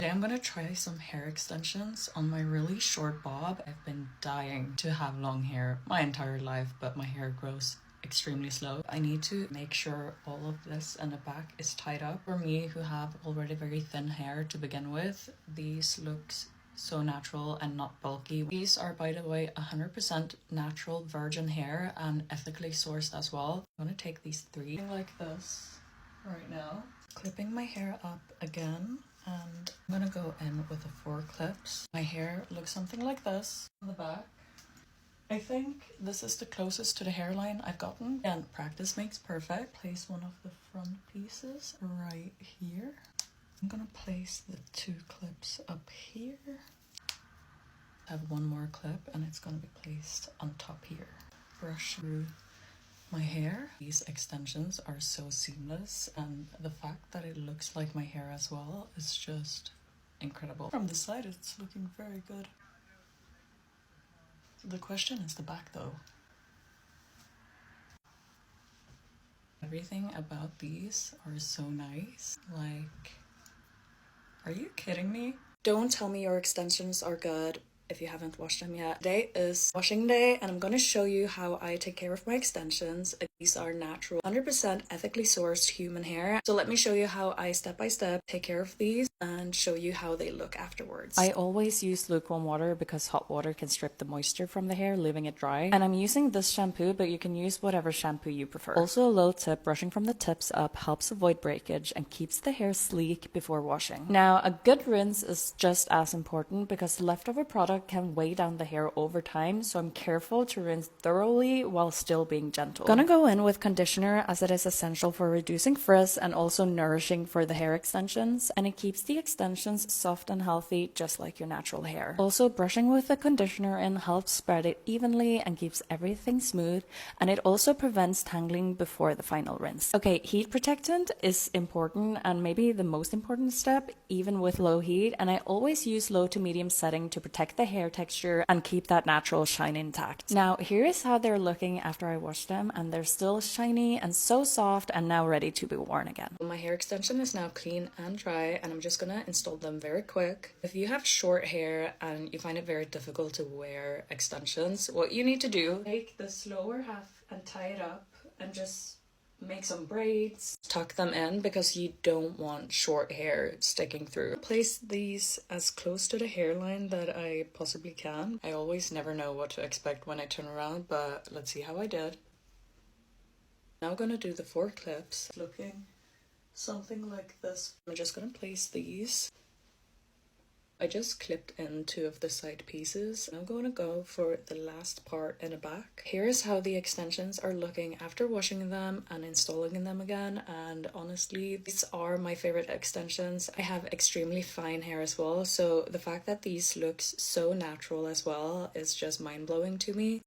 Today I'm gonna try some hair extensions on my really short bob. I've been dying to have long hair my entire life, but my hair grows extremely slow. I need to make sure all of this in the back is tied up. For me, who have already very thin hair to begin with, these looks so natural and not bulky. These are, by the way, 100% natural virgin hair and ethically sourced as well. I'm gonna take these three like this right now, clipping my hair up again, and I'm gonna go in with the 4 clips. My hair looks something like this on the back. I think this is the closest to the hairline I've gotten, and practice makes perfect. Place one of the front pieces right here. I'm gonna place the 2 clips up here. I have one more clip and it's gonna be placed on top here. Brush through my hair. These extensions are so seamless, and the fact that it looks like my hair as well is just incredible. From the side it's looking very good. The question is the back though. Everything about these are so nice. Like, are you kidding me? Don't tell me your extensions are good if you haven't washed them yet. Today is washing day, and I'm gonna show you how I take care of my extensions. These are natural, 100% ethically sourced human hair. So let me show you how I step by step take care of these and show you how they look afterwards. I always use lukewarm water because hot water can strip the moisture from the hair, leaving it dry. And I'm using this shampoo, but you can use whatever shampoo you prefer. Also, a little tip, brushing from the tips up helps avoid breakage and keeps the hair sleek before washing. Now, a good rinse is just as important because leftover product can weigh down the hair over time, so I'm careful to rinse thoroughly while still being gentle. Gonna go in with conditioner as it is essential for reducing frizz and also nourishing for the hair extensions, and it keeps the extensions soft and healthy just like your natural hair. Also, brushing with the conditioner in helps spread it evenly and keeps everything smooth, and it also prevents tangling before the final rinse. Okay, heat protectant is important and maybe the most important step even with low heat, and I always use low to medium setting to protect the hair texture and keep that natural shine intact. Now here is how they're looking after I wash them, and they're still shiny and so soft and now ready to be worn again. My hair extension is now clean and dry, and I'm just gonna install them very quick. If you have short hair and you find it very difficult to wear extensions, what you need to do, take this lower half and tie it up and just make some braids, tuck them in because you don't want short hair sticking through. Place these as close to the hairline that I possibly can. I always never know what to expect when I turn around, but let's see how I did. Now I'm gonna do the 4 clips, looking something like this. I'm just gonna place these. I just clipped in 2 of the side pieces. I'm going to go for the last part in the back. Here is how the extensions are looking after washing them and installing them again, and honestly these are my favorite extensions. I have extremely fine hair as well, so the fact that these looks so natural as well is just mind-blowing to me.